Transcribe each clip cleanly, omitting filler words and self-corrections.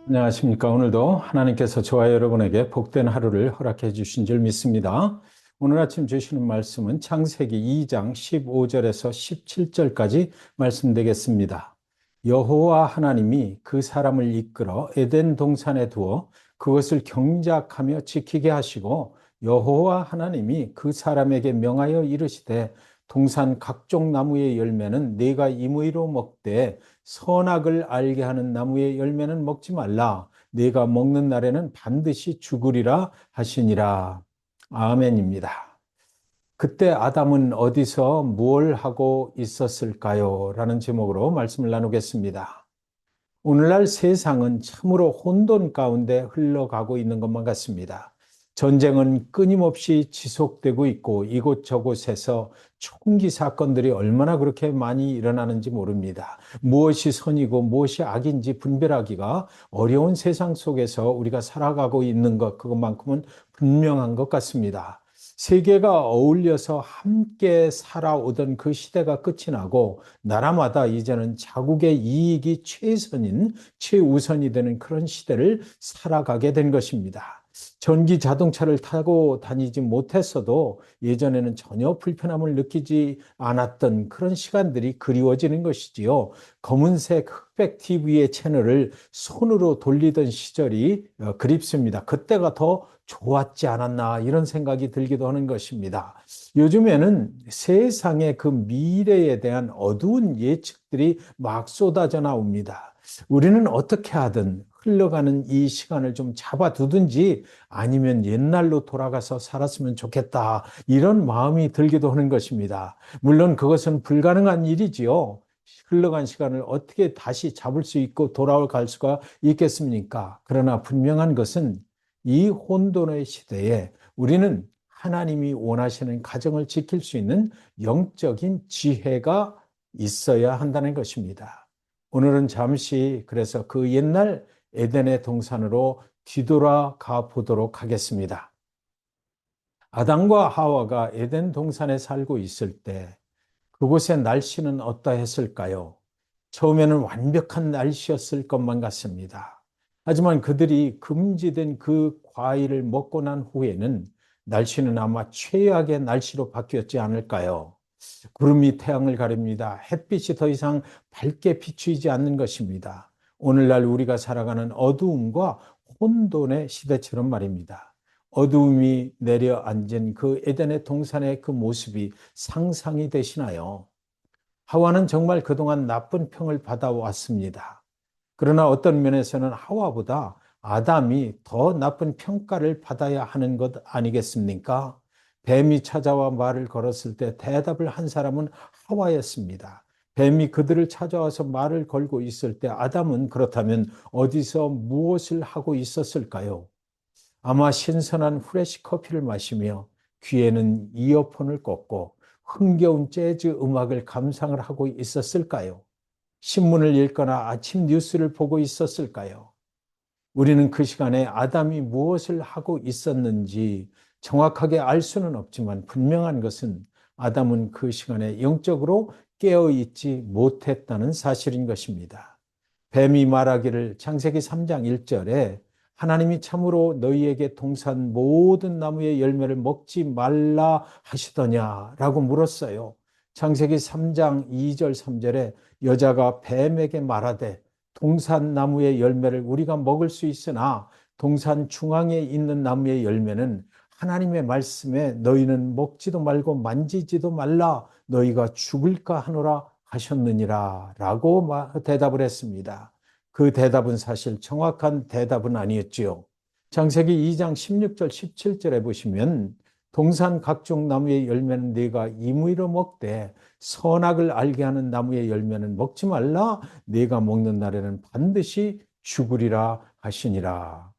안녕하십니까. 오늘도 하나님께서 저와 여러분에게 복된 하루를 허락해 주신 줄 믿습니다. 오늘 아침 주시는 말씀은 창세기 2장 15절에서 17절까지 말씀되겠습니다. 여호와 하나님이 그 사람을 이끌어 에덴 동산에 두어 그것을 경작하며 지키게 하시고 여호와 하나님이 그 사람에게 명하여 이르시되 동산 각종 나무의 열매는 네가 임의로 먹되 선악을 알게 하는 나무의 열매는 먹지 말라. 네가 먹는 날에는 반드시 죽으리라 하시니라. 아멘입니다. 그때 아담은 어디서 뭘 하고 있었을까요? 라는 제목으로 말씀을 나누겠습니다. 오늘날 세상은 참으로 혼돈 가운데 흘러가고 있는 것만 같습니다. 전쟁은 끊임없이 지속되고 있고 이곳저곳에서 총기 사건들이 얼마나 그렇게 많이 일어나는지 모릅니다. 무엇이 선이고 무엇이 악인지 분별하기가 어려운 세상 속에서 우리가 살아가고 있는 것, 그것만큼은 분명한 것 같습니다. 세계가 어울려서 함께 살아오던 그 시대가 끝이 나고 나라마다 이제는 자국의 이익이 최선인, 최우선이 되는 그런 시대를 살아가게 된 것입니다. 전기 자동차를 타고 다니지 못했어도 예전에는 전혀 불편함을 느끼지 않았던 그런 시간들이 그리워지는 것이지요. 검은색 흑백 TV의 채널을 손으로 돌리던 시절이 그립습니다. 그때가 더 좋았지 않았나 이런 생각이 들기도 하는 것입니다. 요즘에는 세상의 그 미래에 대한 어두운 예측들이 막 쏟아져 나옵니다. 우리는 어떻게 하든 흘러가는 이 시간을 좀 잡아두든지 아니면 옛날로 돌아가서 살았으면 좋겠다 이런 마음이 들기도 하는 것입니다. 물론 그것은 불가능한 일이지요. 흘러간 시간을 어떻게 다시 잡을 수 있고 돌아갈 수가 있겠습니까? 그러나 분명한 것은 이 혼돈의 시대에 우리는 하나님이 원하시는 가정을 지킬 수 있는 영적인 지혜가 있어야 한다는 것입니다. 오늘은 잠시 그래서 그 옛날 에덴의 동산으로 뒤돌아가 보도록 하겠습니다. 아담과 하와가 에덴 동산에 살고 있을 때 그곳의 날씨는 어떠했을까요? 처음에는 완벽한 날씨였을 것만 같습니다. 하지만 그들이 금지된 그 과일을 먹고 난 후에는 날씨는 아마 최악의 날씨로 바뀌었지 않을까요? 구름이 태양을 가립니다. 햇빛이 더 이상 밝게 비추이지 않는 것입니다. 오늘날 우리가 살아가는 어두움과 혼돈의 시대처럼 말입니다. 어두움이 내려앉은 그 에덴의 동산의 그 모습이 상상이 되시나요? 하와는 정말 그동안 나쁜 평을 받아왔습니다. 그러나 어떤 면에서는 하와보다 아담이 더 나쁜 평가를 받아야 하는 것 아니겠습니까? 뱀이 찾아와 말을 걸었을 때 대답을 한 사람은 하와였습니다. 뱀이 그들을 찾아와서 말을 걸고 있을 때 아담은 그렇다면 어디서 무엇을 하고 있었을까요? 아마 신선한 프레시 커피를 마시며 귀에는 이어폰을 꽂고 흥겨운 재즈 음악을 감상을 하고 있었을까요? 신문을 읽거나 아침 뉴스를 보고 있었을까요? 우리는 그 시간에 아담이 무엇을 하고 있었는지 정확하게 알 수는 없지만 분명한 것은 아담은 그 시간에 영적으로 깨어있지 못했다는 사실인 것입니다. 뱀이 말하기를 창세기 3장 1절에 하나님이 참으로 너희에게 동산 모든 나무의 열매를 먹지 말라 하시더냐라고 물었어요. 창세기 3장 2절 3절에 여자가 뱀에게 말하되 동산 나무의 열매를 우리가 먹을 수 있으나 동산 중앙에 있는 나무의 열매는 하나님의 말씀에 너희는 먹지도 말고 만지지도 말라 너희가 죽을까 하노라 하셨느니라 라고 대답을 했습니다. 그 대답은 사실 정확한 대답은 아니었지요. 창세기 2장 16절 17절에 보시면 동산 각종 나무의 열매는 네가 임의로 먹되 선악을 알게 하는 나무의 열매는 먹지 말라 네가 먹는 날에는 반드시 죽으리라 하시니라.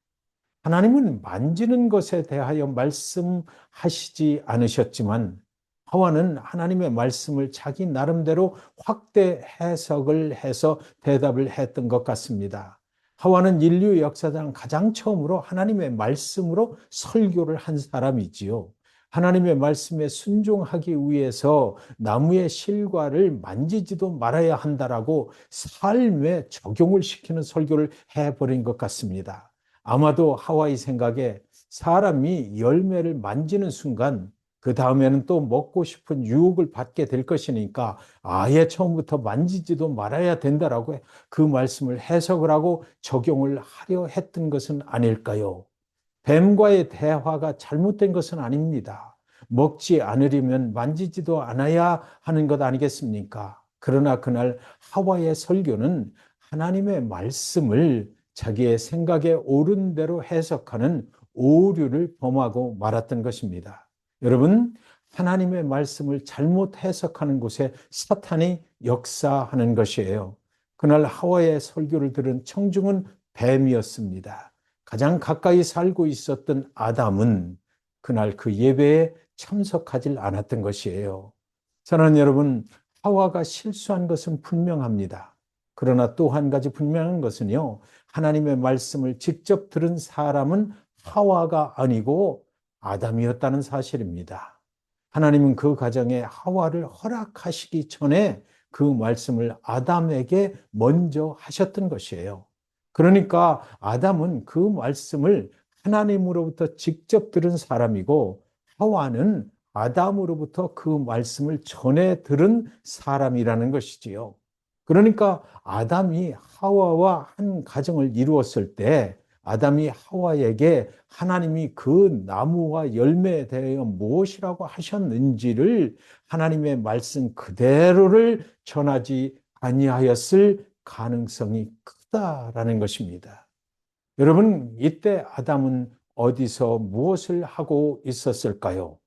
하나님은 만지는 것에 대하여 말씀하시지 않으셨지만 하와는 하나님의 말씀을 자기 나름대로 확대 해석을 해서 대답을 했던 것 같습니다. 하와는 인류 역사상 가장 처음으로 하나님의 말씀으로 설교를 한 사람이지요. 하나님의 말씀에 순종하기 위해서 나무의 실과를 만지지도 말아야 한다라고 삶에 적용을 시키는 설교를 해버린 것 같습니다. 아마도 하와의 생각에 사람이 열매를 만지는 순간 그 다음에는 또 먹고 싶은 유혹을 받게 될 것이니까 아예 처음부터 만지지도 말아야 된다라고 그 말씀을 해석을 하고 적용을 하려 했던 것은 아닐까요? 뱀과의 대화가 잘못된 것은 아닙니다. 먹지 않으려면 만지지도 않아야 하는 것 아니겠습니까? 그러나 그날 하와의 설교는 하나님의 말씀을 자기의 생각에 옳은 대로 해석하는 오류를 범하고 말았던 것입니다. 여러분, 하나님의 말씀을 잘못 해석하는 곳에 사탄이 역사하는 것이에요. 그날 하와의 설교를 들은 청중은 뱀이었습니다. 가장 가까이 살고 있었던 아담은 그날 그 예배에 참석하지 않았던 것이에요. 사랑하는 여러분, 하와가 실수한 것은 분명합니다. 그러나 또 한 가지 분명한 것은요, 하나님의 말씀을 직접 들은 사람은 하와가 아니고 아담이었다는 사실입니다. 하나님은 그 가정에 하와를 허락하시기 전에 그 말씀을 아담에게 먼저 하셨던 것이에요. 그러니까 아담은 그 말씀을 하나님으로부터 직접 들은 사람이고 하와는 아담으로부터 그 말씀을 전해 들은 사람이라는 것이지요. 그러니까 아담이 하와와 한 가정을 이루었을 때 아담이 하와에게 하나님이 그 나무와 열매에 대하여 무엇이라고 하셨는지를 하나님의 말씀 그대로를 전하지 아니하였을 가능성이 크다라는 것입니다. 여러분, 이때 아담은 어디서 무엇을 하고 있었을까요?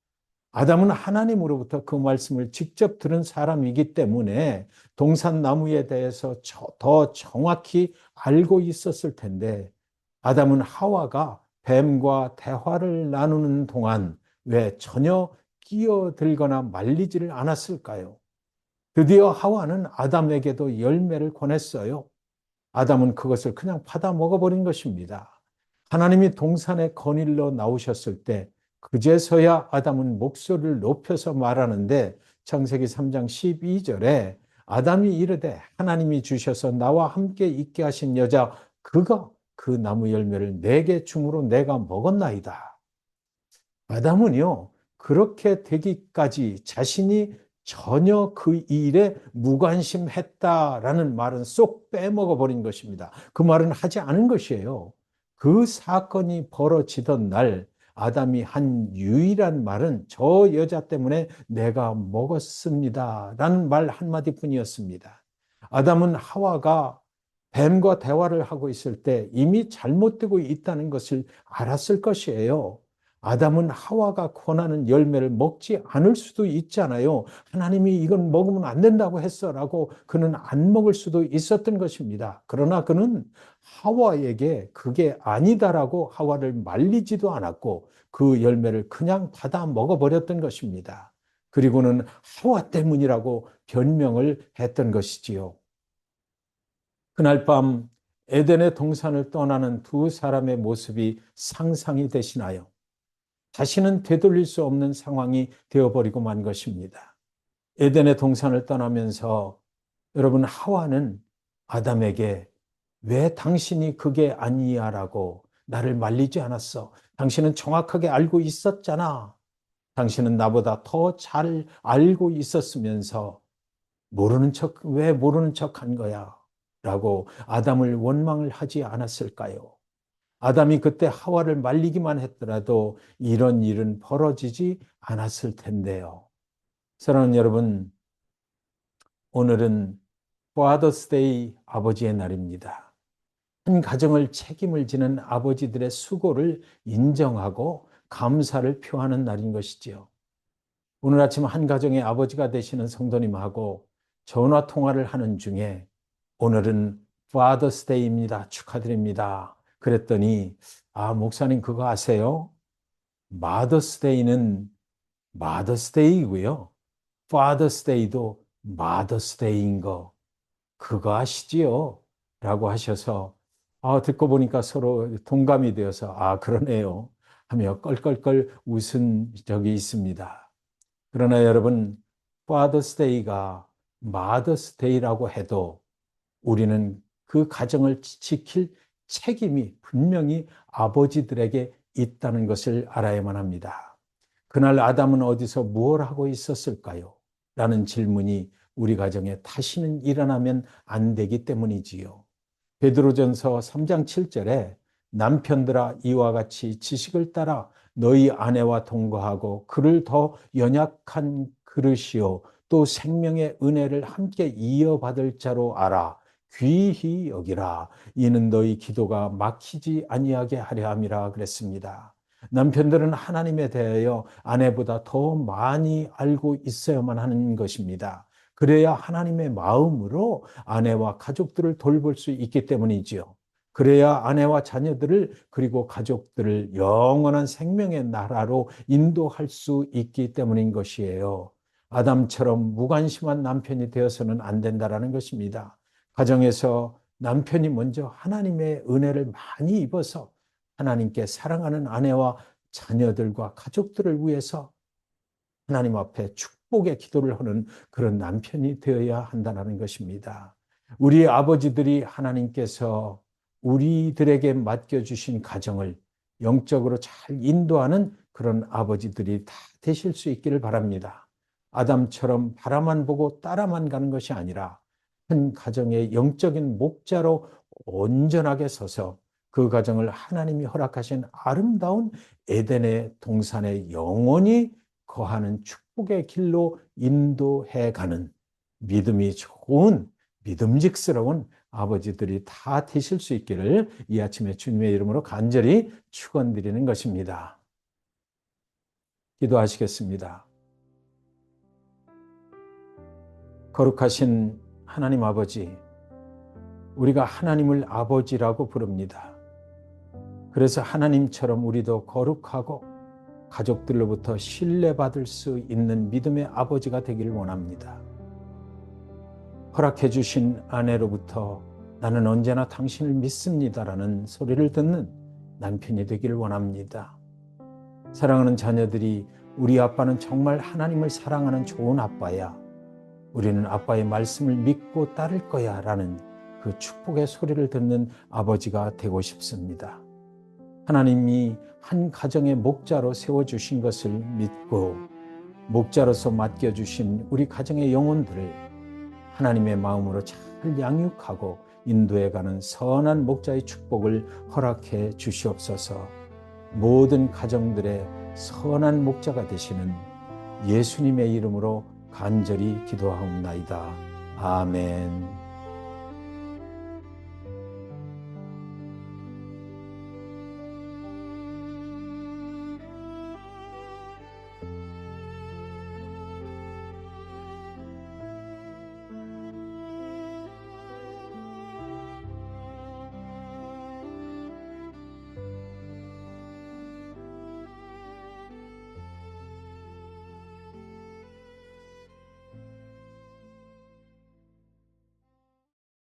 아담은 하나님으로부터 그 말씀을 직접 들은 사람이기 때문에 동산나무에 대해서 더 정확히 알고 있었을 텐데 아담은 하와가 뱀과 대화를 나누는 동안 왜 전혀 끼어들거나 말리지를 않았을까요? 드디어 하와는 아담에게도 열매를 권했어요. 아담은 그것을 그냥 받아 먹어버린 것입니다. 하나님이 동산에 거닐러 나오셨을 때 그제서야 아담은 목소리를 높여서 말하는데 창세기 3장 12절에 아담이 이르되 하나님이 주셔서 나와 함께 있게 하신 여자 그가 그 나무 열매를 내게 줌으로 내가 먹었나이다. 아담은요, 그렇게 되기까지 자신이 전혀 그 일에 무관심했다라는 말은 쏙 빼먹어 버린 것입니다. 그 말은 하지 않은 것이에요. 그 사건이 벌어지던 날 아담이 한 유일한 말은 저 여자 때문에 내가 먹었습니다. 라는 말 한마디뿐이었습니다. 아담은 하와가 뱀과 대화를 하고 있을 때 이미 잘못되고 있다는 것을 알았을 것이에요. 아담은 하와가 권하는 열매를 먹지 않을 수도 있잖아요. 하나님이 이건 먹으면 안 된다고 했어라고 그는 안 먹을 수도 있었던 것입니다. 그러나 그는 하와에게 그게 아니다라고 하와를 말리지도 않았고 그 열매를 그냥 받아 먹어버렸던 것입니다. 그리고는 하와 때문이라고 변명을 했던 것이지요. 그날 밤 에덴의 동산을 떠나는 두 사람의 모습이 상상이 되시나요? 다시는 되돌릴 수 없는 상황이 되어버리고 만 것입니다. 에덴의 동산을 떠나면서 여러분 하와는 아담에게 왜 당신이 그게 아니야라고 나를 말리지 않았어? 당신은 정확하게 알고 있었잖아. 당신은 나보다 더 잘 알고 있었으면서 모르는 척, 왜 모르는 척 한 거야? 라고 아담을 원망을 하지 않았을까요? 아담이 그때 하와를 말리기만 했더라도 이런 일은 벌어지지 않았을 텐데요. 사랑하는 여러분, 오늘은 Father's Day 아버지의 날입니다. 한 가정을 책임을 지는 아버지들의 수고를 인정하고 감사를 표하는 날인 것이지요. 오늘 아침 한 가정의 아버지가 되시는 성도님하고 전화 통화를 하는 중에 오늘은 Father's Day입니다. 축하드립니다. 그랬더니 아, 목사님 그거 아세요? Mother's Day는 Mother's Day이고요. Father's Day도 Mother's Day인 거 그거 아시지요? 라고 하셔서 듣고 보니까 서로 동감이 되어서 그러네요. 하며 껄껄껄 웃은 적이 있습니다. 그러나 여러분, Father's Day가 Mother's Day라고 해도 우리는 그 가정을 지킬 책임이 분명히 아버지들에게 있다는 것을 알아야만 합니다. 그날 아담은 어디서 무엇을 하고 있었을까요? 라는 질문이 우리 가정에 다시는 일어나면 안 되기 때문이지요. 베드로전서 3장 7절에 남편들아 이와 같이 지식을 따라 너희 아내와 동거하고 그를 더 연약한 그릇이요 또 생명의 은혜를 함께 이어받을 자로 알아 귀히 여기라. 이는 너희 기도가 막히지 아니하게 하려 함이라 그랬습니다. 남편들은 하나님에 대하여 아내보다 더 많이 알고 있어야만 하는 것입니다. 그래야 하나님의 마음으로 아내와 가족들을 돌볼 수 있기 때문이지요. 그래야 아내와 자녀들을 그리고 가족들을 영원한 생명의 나라로 인도할 수 있기 때문인 것이에요. 아담처럼 무관심한 남편이 되어서는 안 된다는 것입니다. 가정에서 남편이 먼저 하나님의 은혜를 많이 입어서 하나님께 사랑하는 아내와 자녀들과 가족들을 위해서 하나님 앞에 축복의 기도를 하는 그런 남편이 되어야 한다는 것입니다. 우리 아버지들이 하나님께서 우리들에게 맡겨주신 가정을 영적으로 잘 인도하는 그런 아버지들이 다 되실 수 있기를 바랍니다. 아담처럼 바라만 보고 따라만 가는 것이 아니라 한 가정의 영적인 목자로 온전하게 서서 그 가정을 하나님이 허락하신 아름다운 에덴의 동산에 영원히 거하는 축복의 길로 인도해 가는 믿음이 좋은 믿음직스러운 아버지들이 다 되실 수 있기를 이 아침에 주님의 이름으로 간절히 축원드리는 것입니다. 기도하시겠습니다. 거룩하신 하나님 아버지, 우리가 하나님을 아버지라고 부릅니다. 그래서 하나님처럼 우리도 거룩하고 가족들로부터 신뢰받을 수 있는 믿음의 아버지가 되기를 원합니다. 허락해 주신 아내로부터 나는 언제나 당신을 믿습니다라는 소리를 듣는 남편이 되기를 원합니다. 사랑하는 자녀들이 우리 아빠는 정말 하나님을 사랑하는 좋은 아빠야. 우리는 아빠의 말씀을 믿고 따를 거야 라는 그 축복의 소리를 듣는 아버지가 되고 싶습니다. 하나님이 한 가정의 목자로 세워주신 것을 믿고 목자로서 맡겨주신 우리 가정의 영혼들을 하나님의 마음으로 잘 양육하고 인도해가는 선한 목자의 축복을 허락해 주시옵소서. 모든 가정들의 선한 목자가 되시는 예수님의 이름으로 간절히 기도하옵나이다. 아멘.